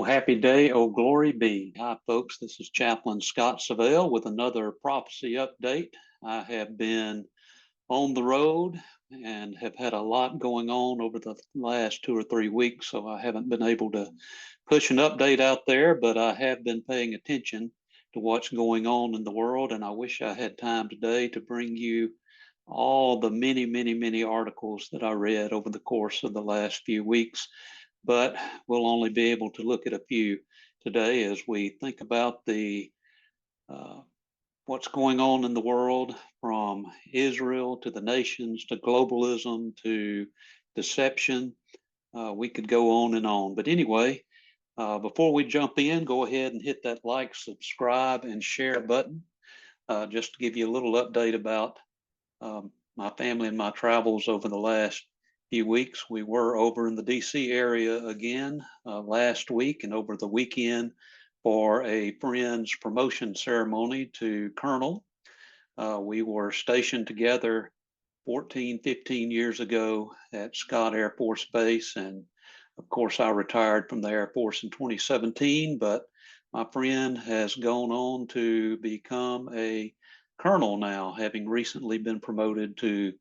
Oh, happy day, oh, glory be. Hi, folks. This is Chaplain Scott Savelle with another prophecy update. I have been on the road and have had a lot going on over the last 2 or 3 weeks, so I haven't been able to push an update out there, but I have been paying attention to what's going on in the world, and I wish I had time today to bring you all the many articles that I read over the course of the last few weeks, but we'll only be able to look at a few today as we think about the uh, what's going on in the world, from Israel to the nations to globalism to deception. We could go on and on. But anyway, before we jump in, go ahead and hit that like, subscribe, and share button. Just to give you a little update about my family and my travels over the last few weeks. We were over in the DC area again last week and over the weekend for a friend's promotion ceremony to colonel. We were stationed together 14, 15 years ago at Scott Air Force Base. And of course, I retired from the Air Force in 2017, but my friend has gone on to become a colonel now, having recently been promoted to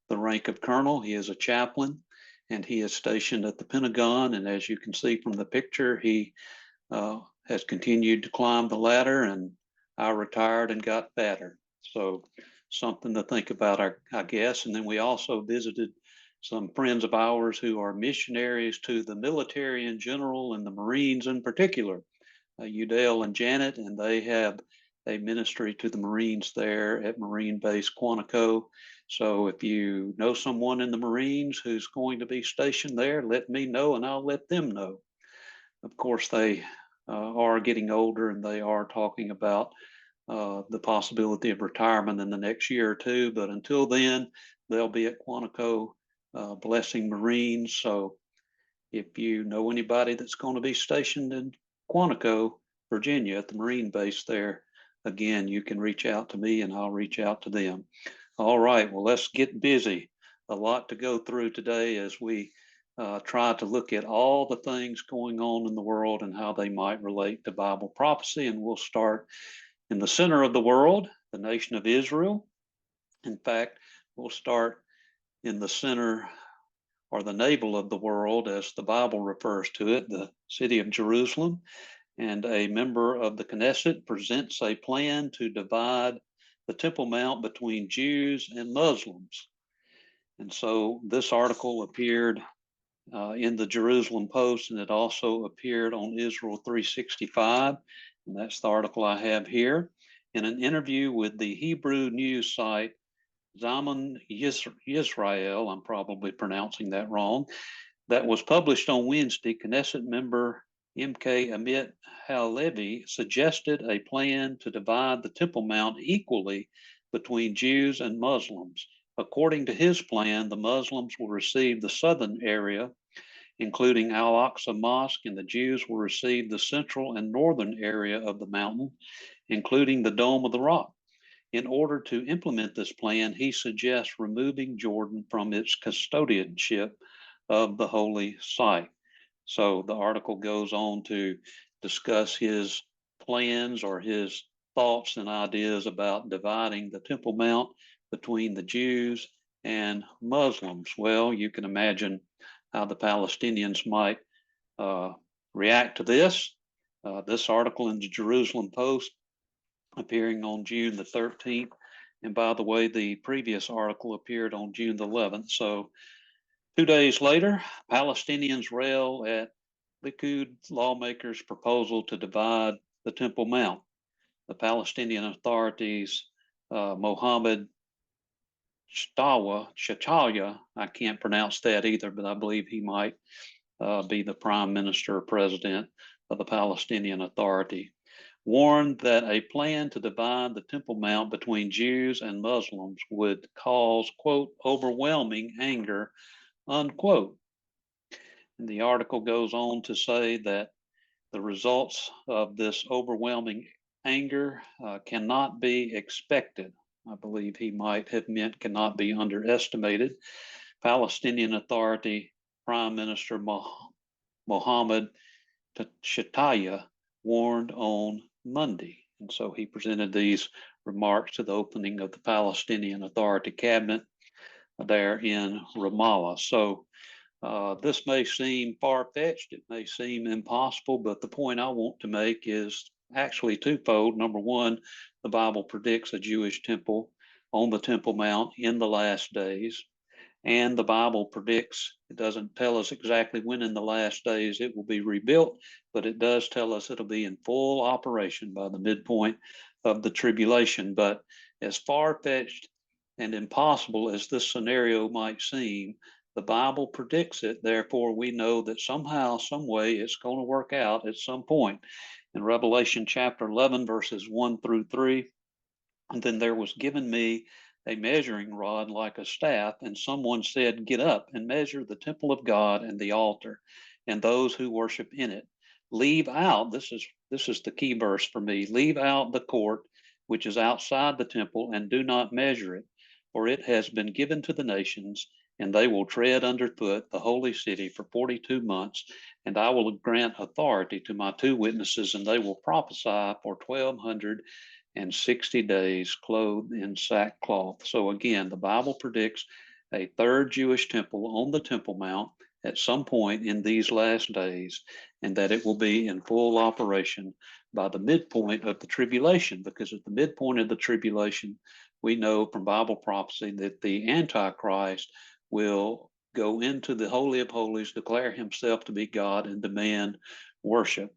the rank of colonel. He is a chaplain and he is stationed at the Pentagon. And as you can see from the picture, he has continued to climb the ladder, and I retired and got fatter. So something to think about, I guess. And then we also visited some friends of ours who are missionaries to the military in general and the Marines in particular, Udale and Janet, and they have a ministry to the Marines there at Marine Base Quantico. So if you know someone in the Marines who's going to be stationed there, let me know and I'll let them know. Of course, they are getting older and they are talking about the possibility of retirement in the next year or two. But until then, they'll be at Quantico blessing Marines. So if you know anybody that's going to be stationed in Quantico, Virginia, at the Marine base there, again, you can reach out to me and I'll reach out to them. All right, well, let's get busy. A lot to go through today as we try to look at all the things going on in the world and how they might relate to Bible prophecy. And we'll start in the center of the world, the nation of Israel. In fact, we'll start in the center or the navel of the world, as the Bible refers to it, the city of Jerusalem. And a member of the Knesset presents a plan to divide the Temple Mount between Jews and Muslims. And so this article appeared in the Jerusalem Post, and it also appeared on Israel 365. And that's the article I have here. In an interview with the Hebrew news site Zaman Yisrael, I'm probably pronouncing that wrong, that was published on Wednesday, Knesset member MK Amit Halevi suggested a plan to divide the Temple Mount equally between Jews and Muslims. According to his plan, the Muslims will receive the southern area, including Al-Aqsa Mosque, and the Jews will receive the central and northern area of the mountain, including the Dome of the Rock. In order to implement this plan, he suggests removing Jordan from its custodianship of the holy site. So the article goes on to discuss his plans or his thoughts and ideas about dividing the Temple Mount between the Jews and Muslims. Well, you can imagine how the Palestinians might react to this. This article in the Jerusalem Post appearing on June the 13th. And by the way, the previous article appeared on June the 11th. So 2 days later, Palestinians rail at Likud lawmakers' proposal to divide the Temple Mount. The Palestinian authorities, Mohammed Shatalia, I can't pronounce that either, but I believe he might be the prime minister or president of the Palestinian Authority, warned that a plan to divide the Temple Mount between Jews and Muslims would cause, quote, overwhelming anger, unquote. And the article goes on to say that the results of this overwhelming anger cannot be expected. I believe he might have meant cannot be underestimated. Palestinian Authority Prime Minister Mohammed Shataya warned on Monday. And so he presented these remarks to the opening of the Palestinian Authority cabinet there in Ramallah. So this may seem far-fetched, it may seem impossible, but the point I want to make is actually twofold. Number one, the Bible predicts a Jewish temple on the Temple Mount in the last days. And the Bible predicts, it doesn't tell us exactly when in the last days it will be rebuilt, but it does tell us it'll be in full operation by the midpoint of the tribulation. But as far-fetched and impossible as this scenario might seem, the Bible predicts it. Therefore, we know that somehow, some way, it's going to work out at some point. In Revelation chapter 11, verses 1 through 3, and then there was given me a measuring rod like a staff, and someone said, "Get up and measure the temple of God and the altar, and those who worship in it. Leave out," this is the key verse for me, "leave out the court which is outside the temple, and do not measure it, for it has been given to the nations, and they will tread underfoot the holy city for 42 months, and I will grant authority to my two witnesses, and they will prophesy for 1260 days clothed in sackcloth." So again, the Bible predicts a third Jewish temple on the Temple Mount at some point in these last days, and that it will be in full operation by the midpoint of the tribulation, because at the midpoint of the tribulation, we know from Bible prophecy that the Antichrist will go into the Holy of Holies, declare himself to be God, and demand worship.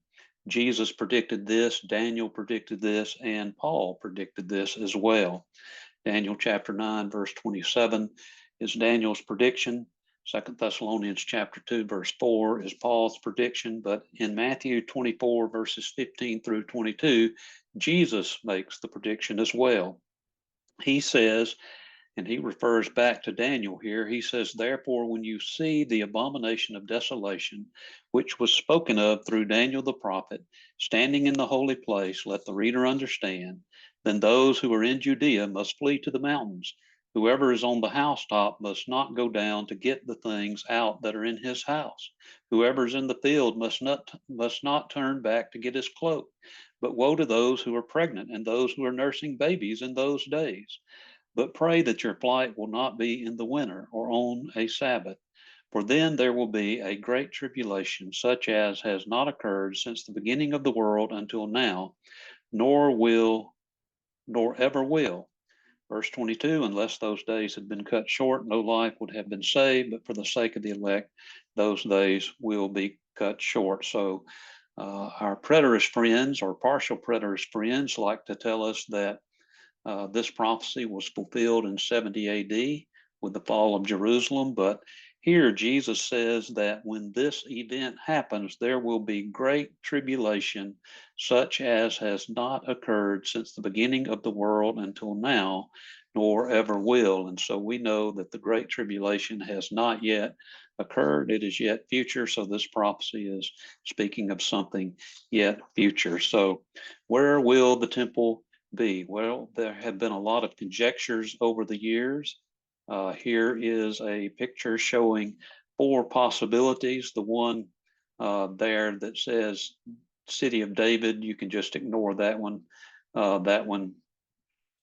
Jesus predicted this, Daniel predicted this, and Paul predicted this as well. Daniel chapter 9, verse 27 is Daniel's prediction. 2 Thessalonians chapter 2, verse 4 is Paul's prediction. But in Matthew 24, verses 15 through 22, Jesus makes the prediction as well. He says, and he refers back to Daniel here. He says, "Therefore, when you see the abomination of desolation, which was spoken of through Daniel the prophet, standing in the holy place, let the reader understand. Then those who are in Judea must flee to the mountains. Whoever is on the housetop must not go down to get the things out that are in his house. Whoever is in the field must not turn back to get his cloak. But woe to those who are pregnant and those who are nursing babies in those days. But pray that your flight will not be in the winter or on a Sabbath, for then there will be a great tribulation, such as has not occurred since the beginning of the world until now, nor ever will." Verse 22, "Unless those days had been cut short, no life would have been saved, but for the sake of the elect, those days will be cut short." So our preterist friends or partial preterist friends like to tell us that this prophecy was fulfilled in 70 AD with the fall of Jerusalem. But here Jesus says that when this event happens, there will be great tribulation, such as has not occurred since the beginning of the world until now, nor ever will. And so we know that the great tribulation has not yet occurred. It is yet future. So this prophecy is speaking of something yet future. So where will the temple be? Well, there have been a lot of conjectures over the years. Here is a picture showing four possibilities. The one there that says City of David, you can just ignore that one. That one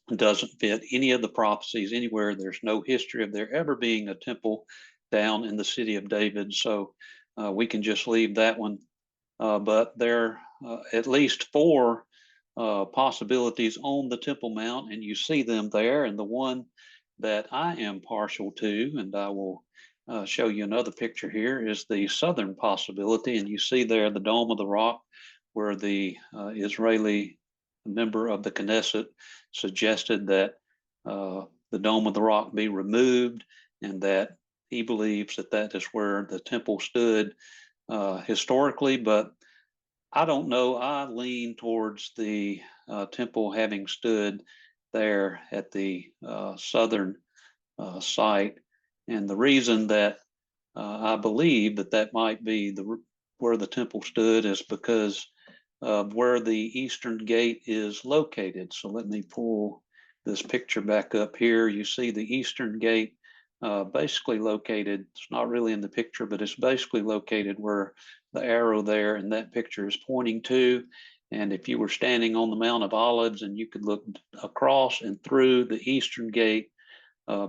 doesn't fit any of the prophecies anywhere. There's no history of there ever being a temple down in the City of David. So we can just leave that one. But there are at least four possibilities on the Temple Mount, and you see them there. And the one that I am partial to, and I will show you another picture here, is the southern possibility. And you see there the Dome of the Rock, where the Israeli member of the Knesset suggested that the Dome of the Rock be removed, and that he believes that that is where the temple stood historically. But I don't know. I lean towards the temple having stood there at the southern site, and the reason that I believe that that might be where the temple stood is because of where the eastern gate is located. So let me pull this picture back up here. You see the eastern gate basically located, it's not really in the picture, but it's basically located where the arrow there in that picture is pointing to. And if you were standing on the Mount of Olives and you could look across and through the eastern gate,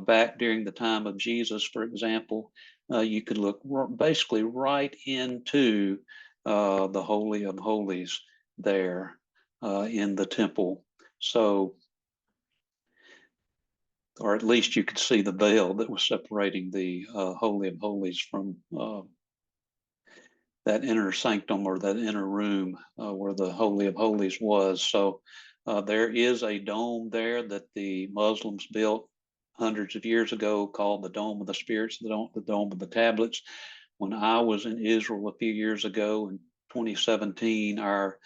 back during the time of Jesus, for example, you could look basically right into the Holy of Holies there in the temple. So, or at least you could see the veil that was separating the Holy of Holies from that inner sanctum or that inner room where the Holy of Holies was. So there is a dome there that the Muslims built hundreds of years ago called the Dome of the Spirits, the Dome of the Tablets. When I was in Israel a few years ago in 2017, our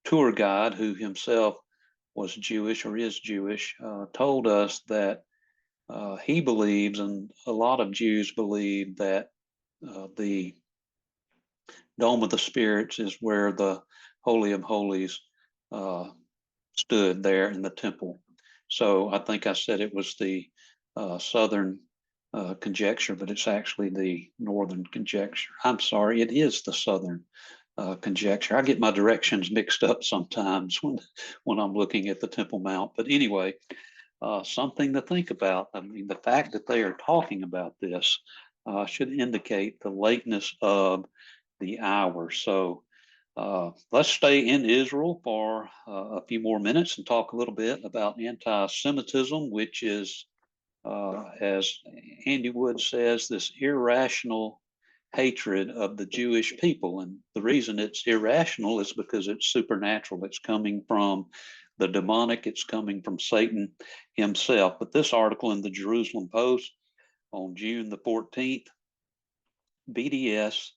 tour guide, who himself was Jewish or is Jewish, told us that he believes, and a lot of Jews believe, that the Dome of the Spirits is where the Holy of Holies stood there in the temple. So I think I said it was the southern conjecture, but it's actually the northern conjecture. I'm sorry, it is the southern conjecture. I get my directions mixed up sometimes when I'm looking at the Temple Mount. But anyway, something to think about. I mean, the fact that they are talking about this should indicate the lateness of the hour. So let's stay in Israel for a few more minutes and talk a little bit about anti-Semitism, which is, as Andy Wood says, this irrational hatred of the Jewish people. And the reason it's irrational is because it's supernatural. It's coming from the demonic, it's coming from Satan himself. But this article in the Jerusalem Post on June the 14th, BDS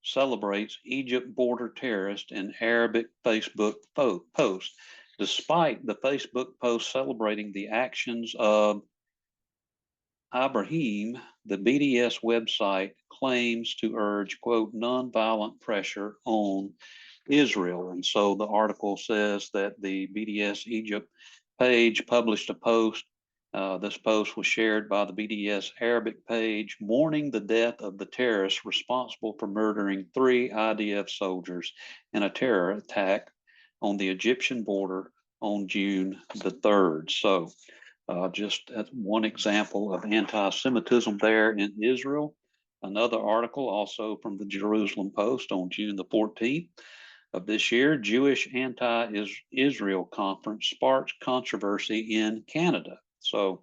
celebrates Egypt border terrorist in Arabic Facebook post. Despite the Facebook post celebrating the actions of Ibrahim, the BDS website claims to urge, quote, nonviolent pressure on Israel. And so the article says that the BDS Egypt page published a post. This post was shared by the BDS Arabic page, mourning the death of the terrorists responsible for murdering 3 IDF soldiers in a terror attack on the Egyptian border on June the 3rd. So just one example of anti-Semitism there in Israel. Another article also from the Jerusalem Post on June the 14th of this year, Jewish anti-Israel conference sparks controversy in Canada. So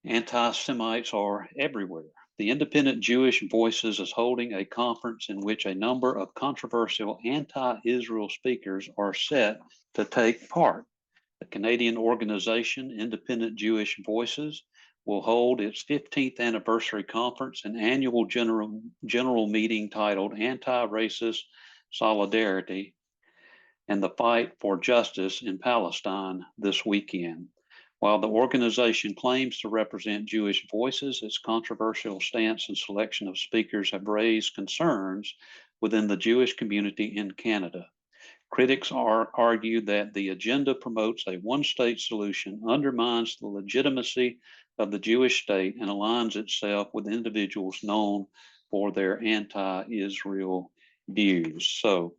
anti-Semites are everywhere. The Independent Jewish Voices is holding a conference in which a number of controversial anti-Israel speakers are set to take part. The Canadian organization Independent Jewish Voices will hold its 15th anniversary conference and annual general meeting titled Anti-Racist Solidarity and the Fight for Justice in Palestine this weekend. While the organization claims to represent Jewish voices, its controversial stance and selection of speakers have raised concerns within the Jewish community in Canada. Critics argue that the agenda promotes a one-state solution, undermines the legitimacy of the Jewish state, and aligns itself with individuals known for their anti-Israel views. So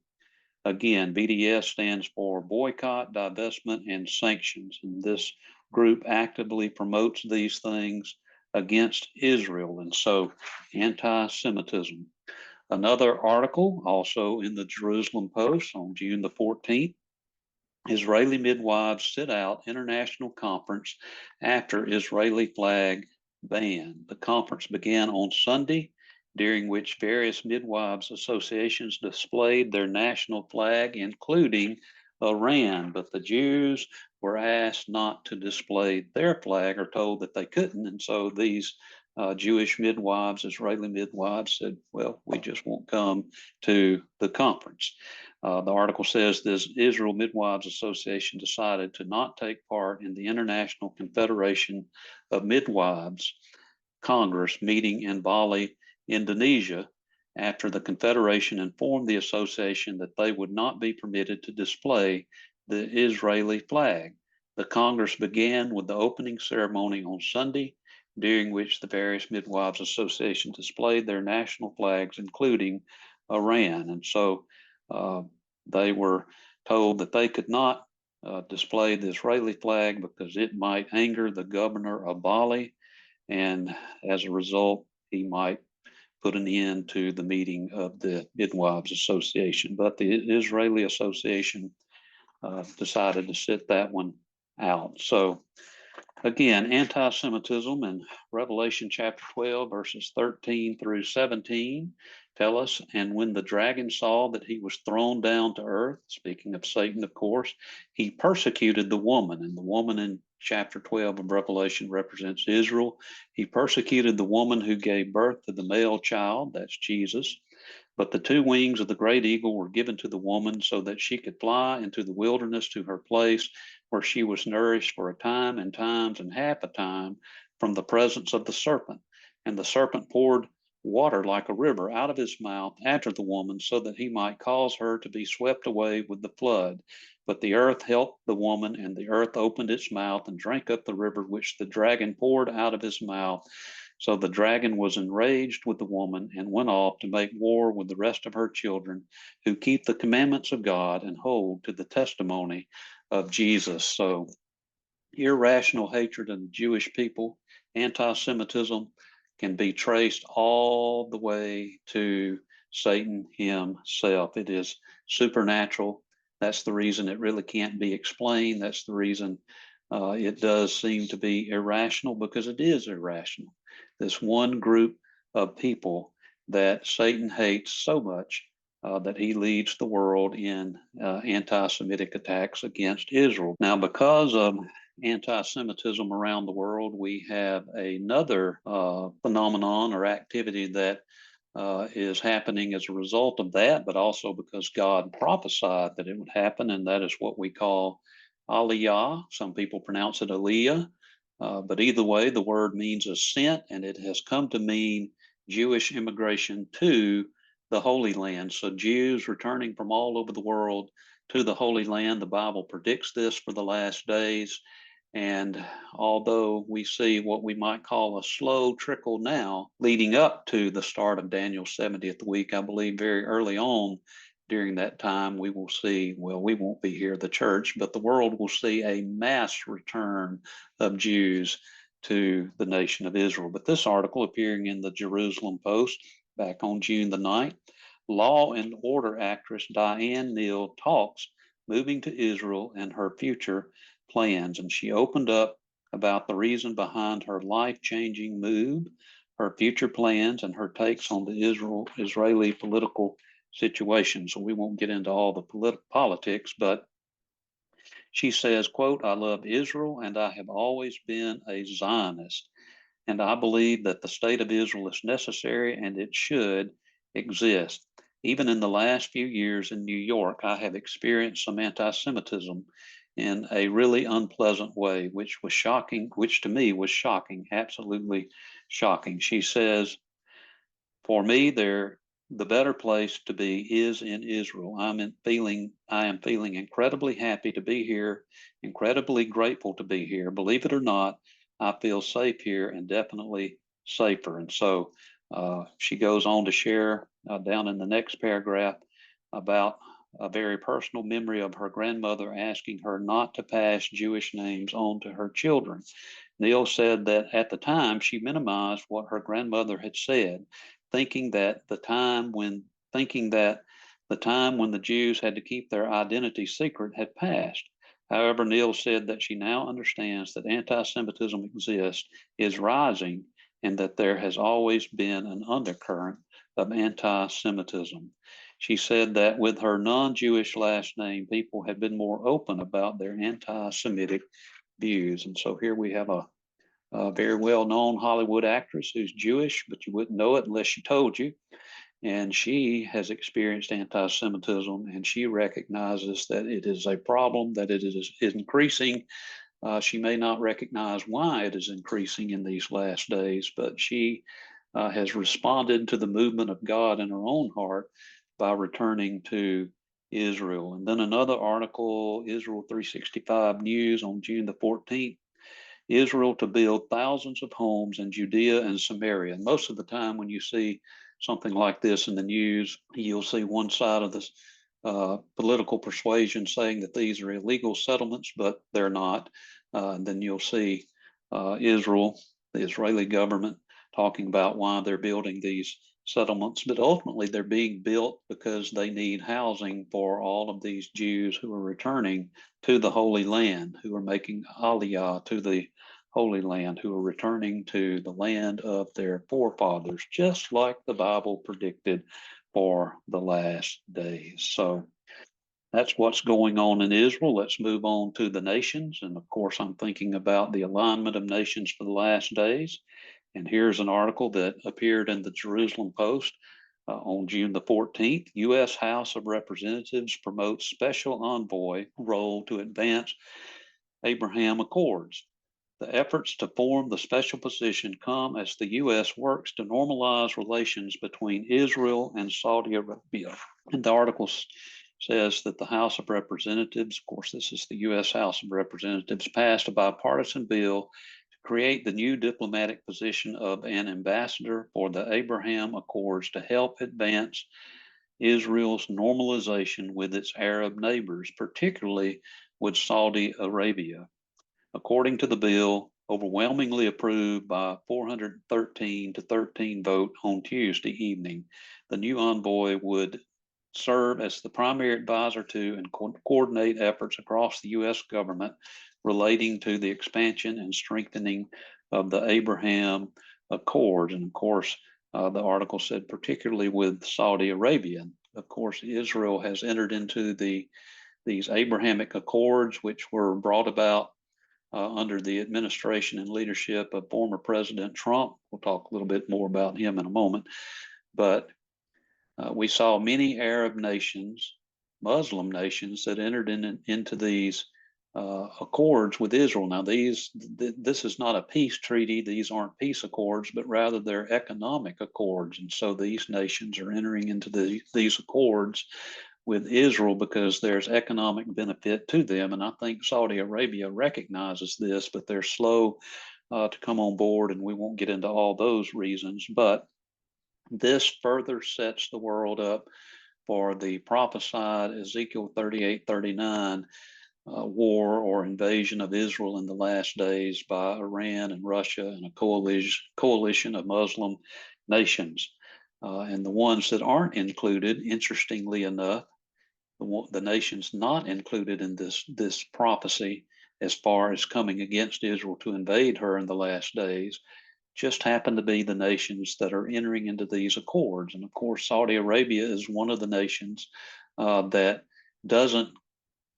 again, BDS stands for Boycott, Divestment, and Sanctions. And this group actively promotes these things against Israel. And so anti-Semitism. Another article also in the Jerusalem Post on June the 14th, Israeli midwives sit out international conference after Israeli flag ban. The conference began on Sunday, during which various midwives associations displayed their national flag, including Iran, but the Jews were asked not to display their flag or told that they couldn't. And so these Jewish midwives, Israeli midwives said, well, we just won't come to the conference. The article says this Israel Midwives Association decided to not take part in the International Confederation of Midwives Congress meeting in Bali, Indonesia, after the Confederation informed the association that they would not be permitted to display the Israeli flag. The Congress began with the opening ceremony on Sunday, during which the various Midwives Associations displayed their national flags, including Iran. And so they were told that they could not display the Israeli flag because it might anger the governor of Bali, and as a result, he might put an end to the meeting of the Midwives Association. But the Israeli Association decided to sit that one out. So again, anti-Semitism in Revelation chapter 12, verses 13 through 17 tell us, and when the dragon saw that he was thrown down to earth, speaking of Satan, of course, he persecuted the woman. And the woman in chapter 12 of Revelation represents Israel. He persecuted the woman who gave birth to the male child, that's Jesus. But the two wings of the great eagle were given to the woman so that she could fly into the wilderness to her place where she was nourished for a time and times and half a time from the presence of the serpent. And the serpent poured water like a river out of his mouth after the woman so that he might cause her to be swept away with the flood. But the earth helped the woman, and the earth opened its mouth and drank up the river which the dragon poured out of his mouth. So the dragon was enraged with the woman and went off to make war with the rest of her children who keep the commandments of God and hold to the testimony of Jesus. So irrational hatred of the Jewish people, anti-Semitism can be traced all the way to Satan himself. It is supernatural. That's the reason it really can't be explained. That's the reason it does seem to be irrational, because it is irrational. This one group of people that Satan hates so much that he leads the world in anti-Semitic attacks against Israel. Now, because of anti-Semitism around the world, we have another phenomenon or activity that is happening as a result of that, but also because God prophesied that it would happen, and that is what we call Aliyah. Some people pronounce it Aliyah, but either way, the word means ascent, and it has come to mean Jewish immigration to the Holy Land. So Jews returning from all over the world to the Holy Land. The Bible predicts this for the last days. And although we see what we might call a slow trickle now, leading up to the start of Daniel's 70th week, I believe very early on during that time, we will see, well, we won't be here, the church, but the world will see a mass return of Jews to the nation of Israel. But this article appearing in the Jerusalem Post back on June the 9th, Law and Order actress Diane Neal talks moving to Israel and her future plans. And she opened up about the reason behind her life-changing move, her future plans, and her takes on the Israeli political situation. So we won't get into all the politics, but she says, quote, "I love Israel and I have always been a Zionist. And I believe that the state of Israel is necessary and it should exist. Even in the last few years in New York, I have experienced some anti-Semitism in a really unpleasant way, which was shocking, which to me was shocking, absolutely shocking." She says, "For me, the better place to be is in Israel. I am feeling incredibly happy to be here, incredibly grateful to be here. Believe it or not, I feel safe here and definitely safer." And so she goes on to share down in the next paragraph about a very personal memory of her grandmother asking her not to pass Jewish names on to her children. Neal said that at the time she minimized what her grandmother had said, thinking that the time when the Jews had to keep their identity secret had passed. However, Neal said that she now understands that anti-Semitism exists, is rising, and that there has always been an undercurrent of anti-Semitism. She said that with her non-Jewish last name, people had been more open about their anti-Semitic views. And so here we have a very well-known Hollywood actress who's Jewish, but you wouldn't know it unless she told you. And she has experienced anti-Semitism, and she recognizes that it is a problem, that it is increasing. She may not recognize why it is increasing in these last days, but she has responded to the movement of God in her own heart by returning to Israel. And then another article, Israel 365 News on June the 14th, Israel to build thousands of homes in Judea and Samaria. And most of the time when you see something like this in the news, you'll see one side of this political persuasion saying that these are illegal settlements, but they're not. And then you'll see Israel, the Israeli government, talking about why they're building these settlements, but ultimately they're being built because they need housing for all of these Jews who are returning to the Holy Land, who are making aliyah to the Holy Land, who are returning to the land of their forefathers, just like the Bible predicted for the last days. So that's what's going on in Israel. Let's move on to the nations. And of course, I'm thinking about the alignment of nations for the last days. And here's an article that appeared in the Jerusalem Post on June the 14th. U.S. House of Representatives promotes special envoy role to advance Abraham Accords. The efforts to form the special position come as the U.S. works to normalize relations between Israel and Saudi Arabia. And the article says that the House of Representatives, of course, this is the U.S. House of Representatives, passed a bipartisan bill to create the new diplomatic position of an ambassador for the Abraham Accords to help advance Israel's normalization with its Arab neighbors, particularly with Saudi Arabia. According to the bill, overwhelmingly approved by 413 to 13 vote on Tuesday evening, the new envoy would serve as the primary advisor to and coordinate efforts across the U.S. government relating to the expansion and strengthening of the Abraham Accords. And of course, the article said particularly with Saudi Arabia. Of course, Israel has entered into these Abrahamic Accords, which were brought about under the administration and leadership of former President Trump. We'll talk a little bit more about him in a moment. But we saw many Arab nations, Muslim nations, that entered into these accords with Israel. Now, this is not a peace treaty. These aren't peace accords, but rather they're economic accords. And so these nations are entering into these accords with Israel because there's economic benefit to them. And I think Saudi Arabia recognizes this, but they're slow to come on board, and we won't get into all those reasons. But this further sets the world up for the prophesied Ezekiel 38:39 war or invasion of Israel in the last days by Iran and Russia and a coalition of Muslim nations. And the ones that aren't included, interestingly enough, the nations not included in this prophecy as far as coming against Israel to invade her in the last days, just happen to be the nations that are entering into these accords. And of course, Saudi Arabia is one of the nations that doesn't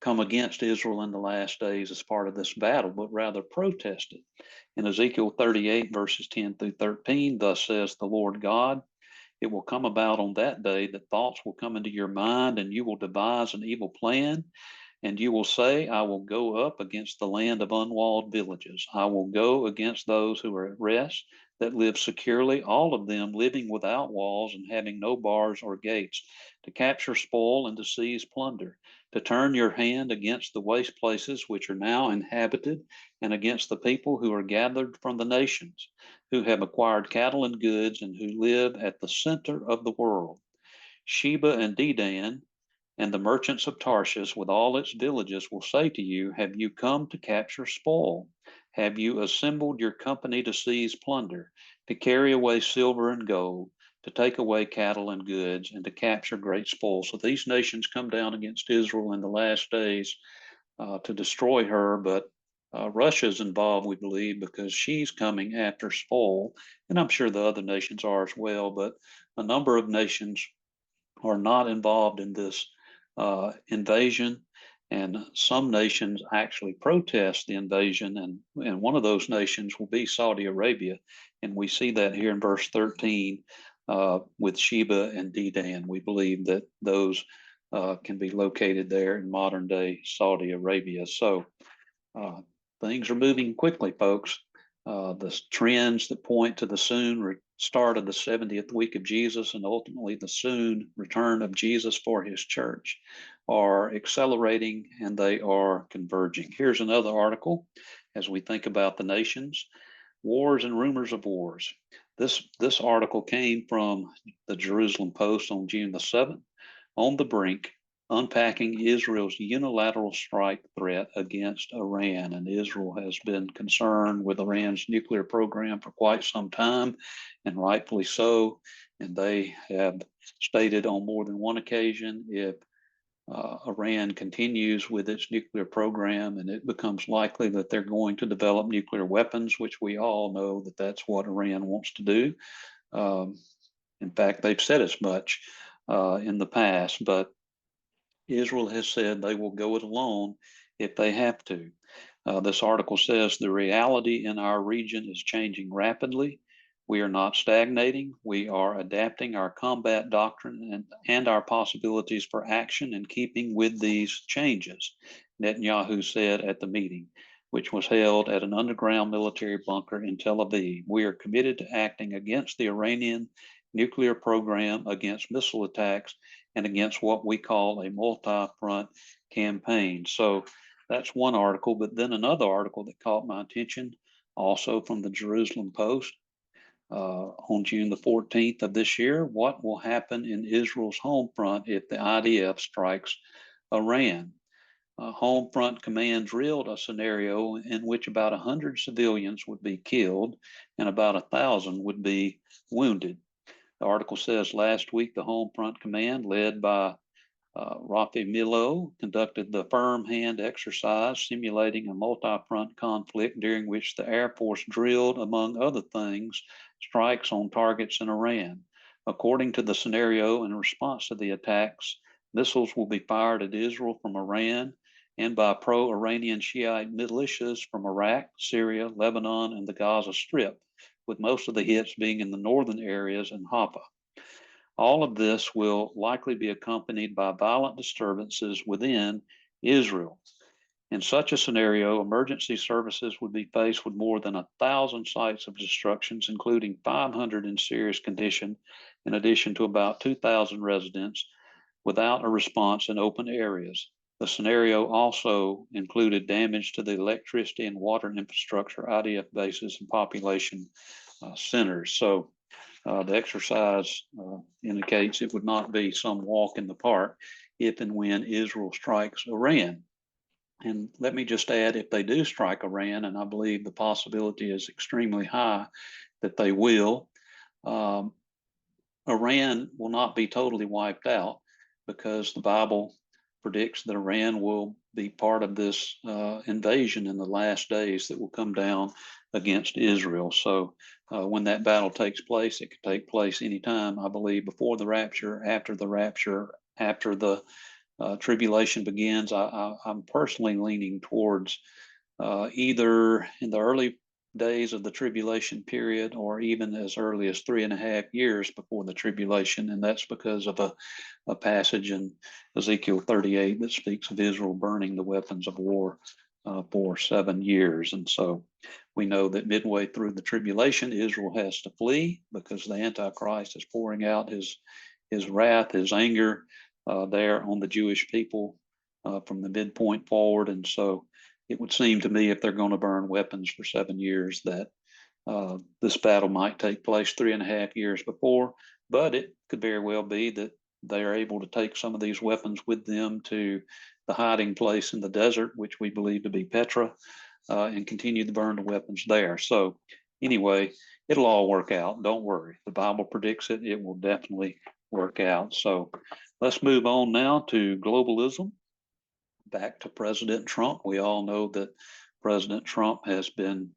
come against Israel in the last days as part of this battle, but rather protest it. In Ezekiel 38, verses 10 through 13, thus says the Lord God, it will come about on that day that thoughts will come into your mind, and you will devise an evil plan. And you will say, I will go up against the land of unwalled villages. I will go against those who are at rest, that live securely, all of them living without walls and having no bars or gates, to capture spoil and to seize plunder, to turn your hand against the waste places which are now inhabited, and against the people who are gathered from the nations, who have acquired cattle and goods, and who live at the center of the world. Sheba and Dedan, and the merchants of Tarshish with all its villages will say to you, have you come to capture spoil? Have you assembled your company to seize plunder, to carry away silver and gold, to take away cattle and goods, and to capture great spoil? So these nations come down against Israel in the last days to destroy her, but Russia's involved, we believe, because she's coming after spoil, and I'm sure the other nations are as well, but a number of nations are not involved in this invasion, and some nations actually protest the invasion, and one of those nations will be Saudi Arabia, and we see that here in verse 13 with Sheba and Dedan. We believe that those can be located there in modern day Saudi Arabia. So things are moving quickly, folks. The trends that point to the soon start of the 70th week of Jesus and ultimately the soon return of Jesus for his church are accelerating and they are converging. Here's another article as we think about the nations, wars and rumors of wars. This article came from the Jerusalem Post on June the 7th. On the brink, unpacking Israel's unilateral strike threat against Iran. And Israel has been concerned with Iran's nuclear program for quite some time, and rightfully so. And they have stated on more than one occasion, if Iran continues with its nuclear program and it becomes likely that they're going to develop nuclear weapons, which we all know that that's what Iran wants to do. In fact, they've said as much in the past, but Israel has said they will go it alone if they have to. This article says the reality in our region is changing rapidly. We are not stagnating. We are adapting our combat doctrine and our possibilities for action in keeping with these changes, Netanyahu said at the meeting, which was held at an underground military bunker in Tel Aviv. We are committed to acting against the Iranian nuclear program, against missile attacks, and against what we call a multi-front campaign. So that's one article, but then another article that caught my attention, also from the Jerusalem Post, on June the 14th of this year. What will happen in Israel's home front if the IDF strikes Iran? Home front command drilled a scenario in which about 100 civilians would be killed and about 1,000 would be wounded. The article says last week the home front command, led by Rafi Milo, conducted the firm hand exercise simulating a multi-front conflict during which the Air Force drilled, among other things, strikes on targets in Iran. According to the scenario, in response to the attacks, missiles will be fired at Israel from Iran and by pro-Iranian Shiite militias from Iraq, Syria, Lebanon, and the Gaza Strip, with most of the hits being in the northern areas and Haifa. All of this will likely be accompanied by violent disturbances within Israel. In such a scenario, emergency services would be faced with more than 1,000 sites of destructions, including 500 in serious condition, in addition to about 2,000 residents without a response in open areas. The scenario also included damage to the electricity and water infrastructure, IDF bases, and population centers. So the exercise indicates it would not be some walk in the park if and when Israel strikes Iran. And let me just add, if they do strike Iran, and I believe the possibility is extremely high that they will, Iran will not be totally wiped out, because the Bible predicts that Iran will be part of this invasion in the last days that will come down against Israel. So when that battle takes place, it could take place anytime, I believe, before the rapture, after the tribulation begins. I'm personally leaning towards either in the early days of the tribulation period or even as early as 3.5 years before the tribulation. And that's because of a passage in Ezekiel 38 that speaks of Israel burning the weapons of war for 7 years. And so we know that midway through the tribulation, Israel has to flee because the Antichrist is pouring out his wrath, his anger there on the Jewish people from the midpoint forward. And so it would seem to me, if they're going to burn weapons for 7 years, that this battle might take place 3.5 years before, but it could very well be that they are able to take some of these weapons with them to the hiding place in the desert, which we believe to be Petra, and continue to burn the weapons there. So anyway, it'll all work out. Don't worry. The Bible predicts it. It will definitely work out. So let's move on now to globalism. Back to President Trump. We all know that President Trump has been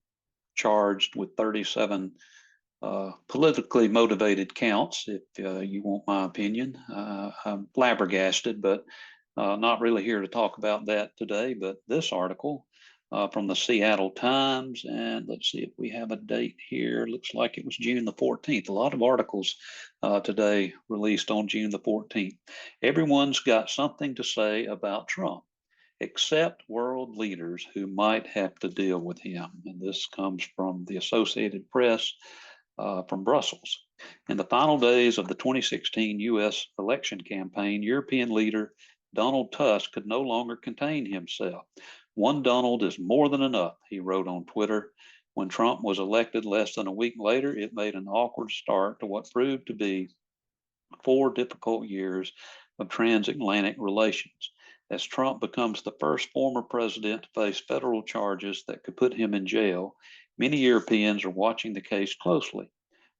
charged with 37 politically motivated counts, if you want my opinion. I'm flabbergasted, but not really here to talk about that today. But this article from the Seattle Times, and let's see if we have a date here. Looks like it was June the 14th. A lot of articles today released on June the 14th. Everyone's got something to say about Trump, except world leaders who might have to deal with him. And this comes from the Associated Press from Brussels. In the final days of the 2016 U.S. election campaign, European leader Donald Tusk could no longer contain himself. One Donald is more than enough, he wrote on Twitter. When Trump was elected less than a week later, it made an awkward start to what proved to be 4 difficult years of transatlantic relations. As Trump becomes the first former president to face federal charges that could put him in jail, many Europeans are watching the case closely.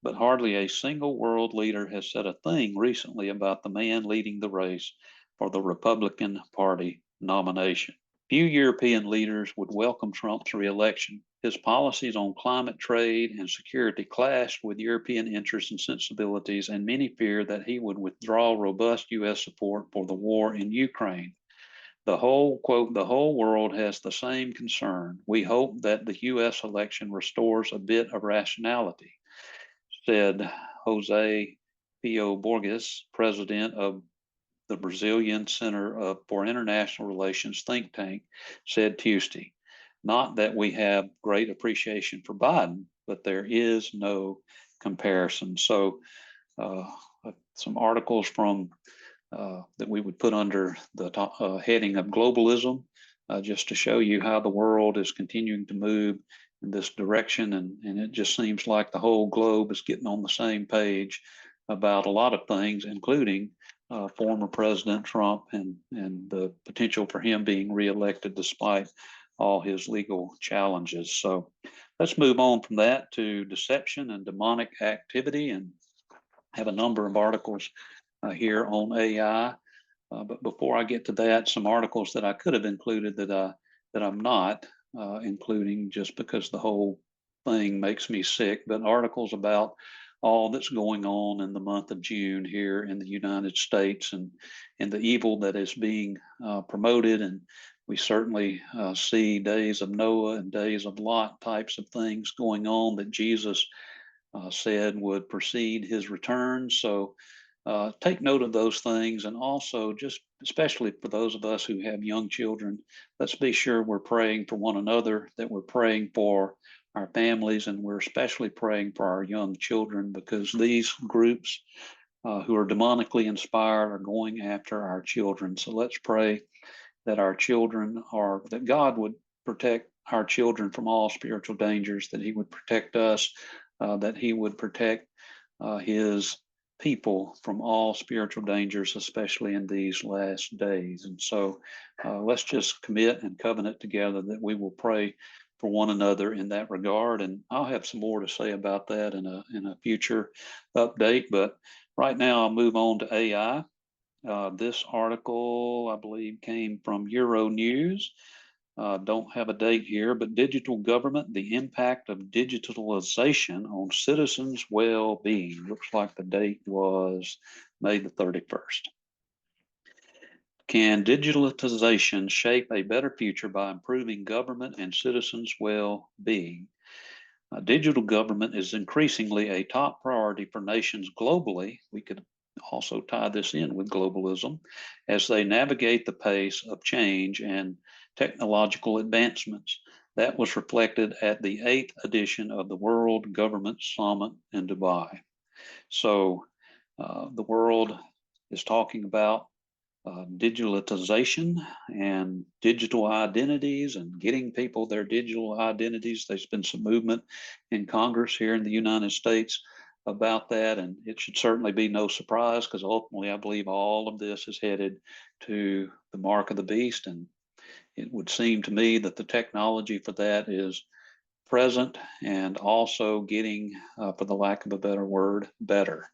But hardly a single world leader has said a thing recently about the man leading the race for the Republican Party nomination. Few European leaders would welcome Trump's reelection. His policies on climate trade and security clashed with European interests and sensibilities, and many fear that he would withdraw robust U.S. support for the war in Ukraine. The whole, quote, the whole world has the same concern. We hope that the U.S. election restores a bit of rationality, said Jose Pio Borges, president of the Brazilian Center for International Relations think tank, said Tuesday. Not that we have great appreciation for Biden, but there is no comparison. So, some articles from that we would put under the heading of globalism, just to show you how the world is continuing to move in this direction. And it just seems like the whole globe is getting on the same page about a lot of things, including former President Trump and the potential for him being reelected despite all his legal challenges. So let's move on from that to deception and demonic activity, and have a number of articles here on AI. But before I get to that, some articles that I could have included that I'm not including just because the whole thing makes me sick, but articles about all that's going on in the month of June here in the United States, and the evil that is being promoted. And we certainly see days of Noah and days of Lot types of things going on that Jesus said would precede his return. So take note of those things. And also, just especially for those of us who have young children, let's be sure we're praying for one another, that we're praying for our families, and we're especially praying for our young children, because these groups who are demonically inspired are going after our children. So let's pray that our children are, that God would protect our children from all spiritual dangers, that he would protect us, that he would protect his people from all spiritual dangers, especially in these last days. And so let's just commit and covenant together that we will pray for one another in that regard. And I'll have some more to say about that in a future update. But right now, I'll move on to AI. This article, I believe, came from Euronews. Don't have a date here, but digital government, the impact of digitalization on citizens' well-being. Looks like the date was May the 31st. Can digitalization shape a better future by improving government and citizens' well-being? Digital government is increasingly a top priority for nations globally. We could also tie this in with globalism as they navigate the pace of change and technological advancements. That was reflected at the 8th edition of the World Government Summit in Dubai. So the world is talking about digitalization and digital identities and getting people their digital identities. There's been some movement in Congress here in the United States about that, and it should certainly be no surprise, because ultimately I believe all of this is headed to the mark of the beast. And it would seem to me that the technology for that is present, and also getting, for the lack of a better word, better.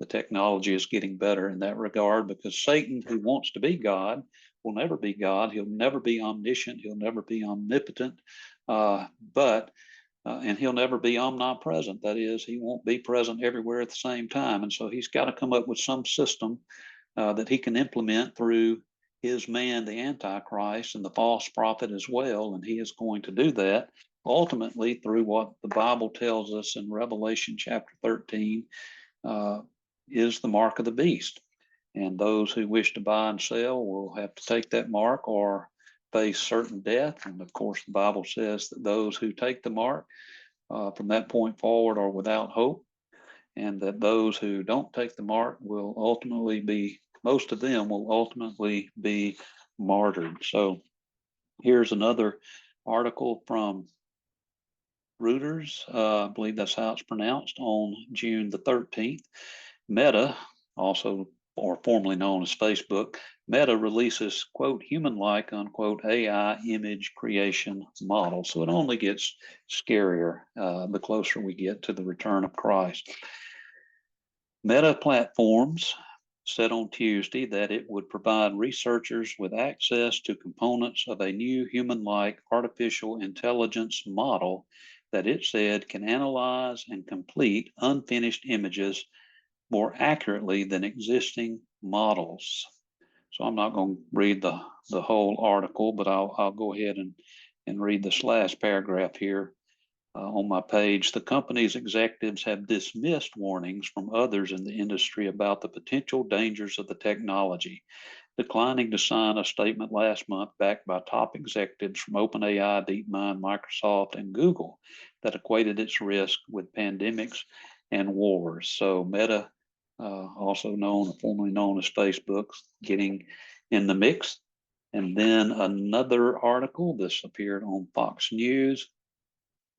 The technology is getting better in that regard, because Satan, who wants to be God, will never be God. He'll never be omniscient. He'll never be omnipotent, and he'll never be omnipresent. That is, he won't be present everywhere at the same time. And so he's got to come up with some system that he can implement through his man, the Antichrist, and the false prophet as well. And he is going to do that ultimately through what the Bible tells us in Revelation chapter 13 is the mark of the beast. And those who wish to buy and sell will have to take that mark or face certain death. And of course, the Bible says that those who take the mark from that point forward are without hope, and that those who don't take the mark will ultimately be most of them will ultimately be martyred. So here's another article from Reuters, I believe that's how it's pronounced, on June the 13th. Meta, also or formerly known as Facebook, Meta releases, quote, human-like, unquote, AI image creation model. So it only gets scarier the closer we get to the return of Christ. Meta Platforms said on Tuesday that it would provide researchers with access to components of a new human-like artificial intelligence model that it said can analyze and complete unfinished images more accurately than existing models. So I'm not going to read the whole article, but I'll go ahead and read this last paragraph here on my page. The company's executives have dismissed warnings from others in the industry about the potential dangers of the technology, declining to sign a statement last month backed by top executives from OpenAI, DeepMind, Microsoft, and Google that equated its risk with pandemics and wars. So Meta, also known, formerly known as Facebook, getting in the mix. And then another article, this appeared on Fox News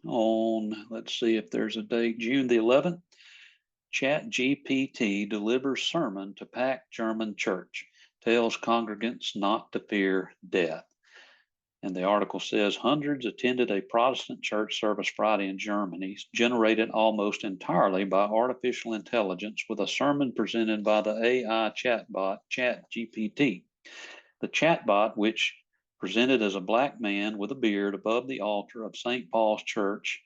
on, let's see if there's a date, June the 11th. ChatGPT delivers sermon to packed German church, tells congregants not to fear death. And the article says hundreds attended a Protestant church service Friday in Germany, generated almost entirely by artificial intelligence, with a sermon presented by the AI chatbot ChatGPT. The chatbot, which presented as a black man with a beard above the altar of St. Paul's Church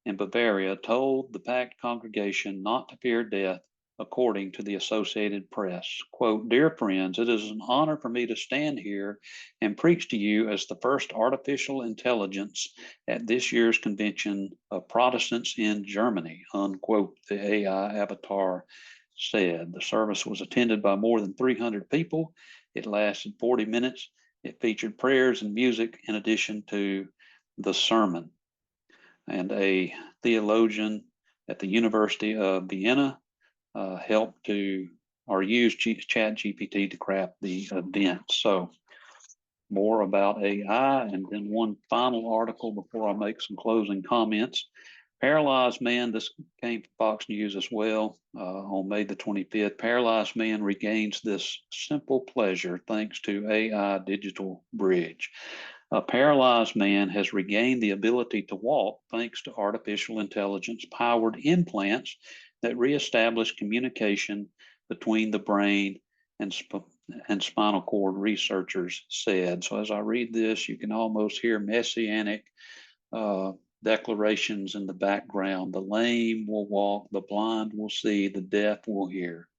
in Bavaria, told the packed congregation not to fear death, according to the Associated Press. Quote, "Dear friends, it is an honor for me to stand here and preach to you as the first artificial intelligence at this year's convention of Protestants in Germany," unquote, the AI avatar said. The service was attended by more than 300 people. It lasted 40 minutes. It featured prayers and music in addition to the sermon. And a theologian at the University of Vienna helped to or use ChatGPT to craft the event. So more about AI. And then one final article before I make some closing comments. Paralyzed man, this came from Fox News as well on May the 25th. Paralyzed man regains this simple pleasure thanks to AI digital bridge. A paralyzed man has regained the ability to walk thanks to artificial intelligence powered implants that reestablish communication between the brain and spinal cord, researchers said. So as I read this, you can almost hear messianic declarations in the background. The lame will walk, the blind will see, the deaf will hear.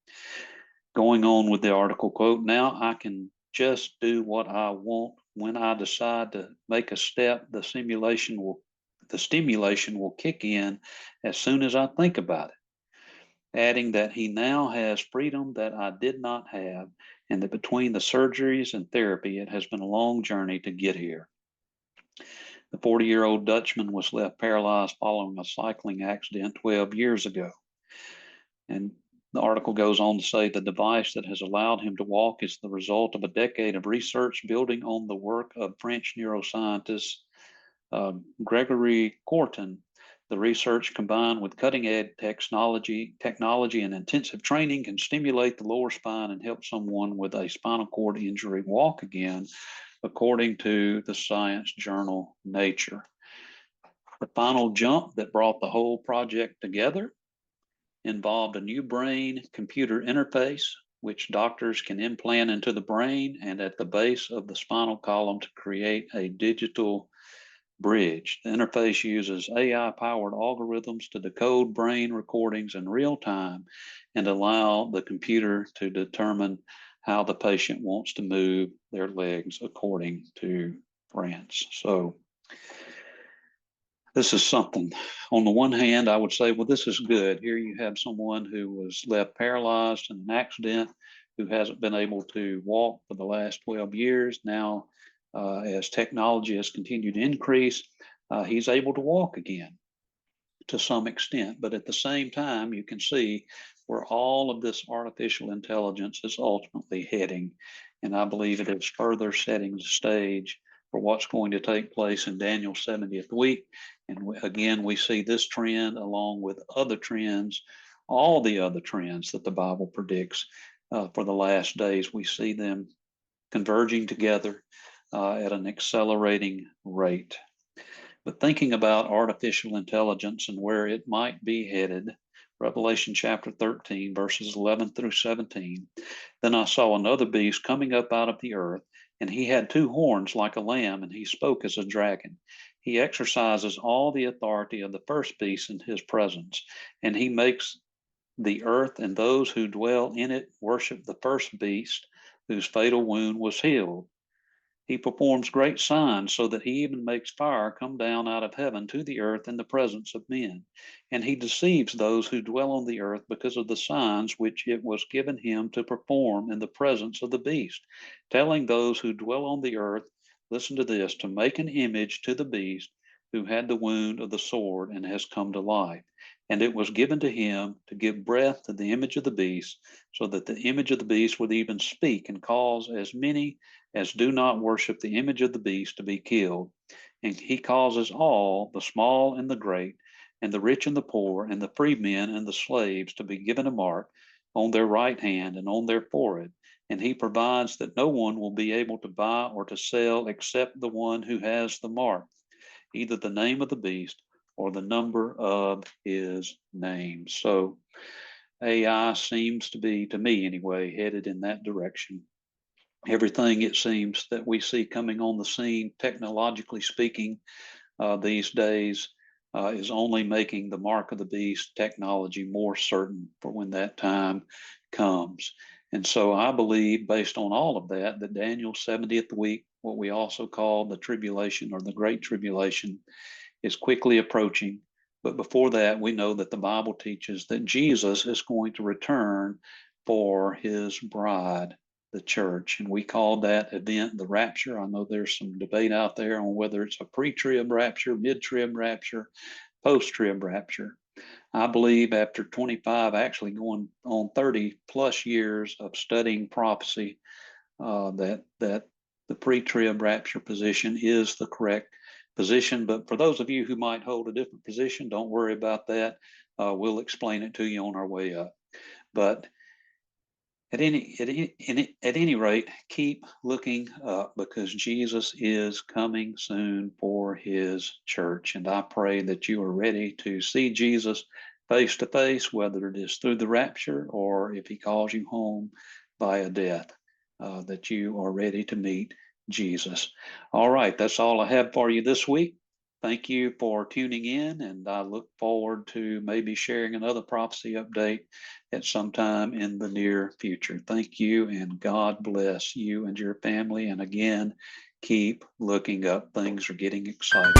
Going on with the article, quote, "Now I can just do what I want. When I decide to make a step, the stimulation will kick in as soon as I think about it," adding that he now has freedom that I did not have, and that between the surgeries and therapy, it has been a long journey to get here. The 40-year-old Dutchman was left paralyzed following a cycling accident 12 years ago. And the article goes on to say the device that has allowed him to walk is the result of a decade of research building on the work of French neuroscientist Gregory Courtin. The research, combined with cutting-edge technology and intensive training, can stimulate the lower spine and help someone with a spinal cord injury walk again, according to the science journal Nature. The final jump that brought the whole project together involved a new brain-computer interface, which doctors can implant into the brain and at the base of the spinal column to create a digital bridge. The interface uses AI-powered algorithms to decode brain recordings in real time and allow the computer to determine how the patient wants to move their legs, according to France. So this is something. On the one hand, I would say, well, this is good. Here you have someone who was left paralyzed in an accident, who hasn't been able to walk for the last 12 years. Now, as technology has continued to increase, he's able to walk again to some extent. But at the same time, you can see where all of this artificial intelligence is ultimately heading. And I believe it is further setting the stage for what's going to take place in Daniel's 70th week. And again, we see this trend along with other trends, all the other trends that the Bible predicts for the last days. We see them converging together at an accelerating rate. But thinking about artificial intelligence and where it might be headed, Revelation chapter 13, verses 11 through 17. Then I saw another beast coming up out of the earth, and he had two horns like a lamb, and he spoke as a dragon. He exercises all the authority of the first beast in his presence, and he makes the earth and those who dwell in it worship the first beast, whose fatal wound was healed. He performs great signs, so that he even makes fire come down out of heaven to the earth in the presence of men. And he deceives those who dwell on the earth because of the signs which it was given him to perform in the presence of the beast, telling those who dwell on the earth, listen to this, to make an image to the beast who had the wound of the sword and has come to life. And it was given to him to give breath to the image of the beast, so that the image of the beast would even speak and cause as many as do not worship the image of the beast to be killed. And he causes all, the small and the great, and the rich and the poor, and the free men and the slaves, to be given a mark on their right hand and on their forehead. And he provides that no one will be able to buy or to sell except the one who has the mark, either the name of the beast or the number of his name. So AI seems to be, to me anyway, headed in that direction. Everything, it seems, that we see coming on the scene, technologically speaking, these days, is only making the mark of the beast technology more certain for when that time comes. And so I believe, based on all of that, that Daniel's 70th week, what we also call the tribulation or the Great Tribulation, is quickly approaching. But before that, we know that the Bible teaches that Jesus is going to return for his bride, the church. And we call that event the rapture. I know there's some debate out there on whether it's a pre-trib rapture, mid-trib rapture, post-trib rapture. I believe after 25, actually going on 30 plus years of studying prophecy, that the pre-trib rapture position is the correct position. But for those of you who might hold a different position, don't worry about that. We'll explain it to you on our way up. But at any rate, keep looking up, because Jesus is coming soon for his church. And I pray that you are ready to see Jesus face to face, whether it is through the rapture or if he calls you home by a death, that you are ready to meet Jesus. All right, that's all I have for you this week. Thank you for tuning in, and I look forward to maybe sharing another prophecy update at some time in the near future. Thank you, and God bless you and your family. And again, keep looking up. Things are getting exciting.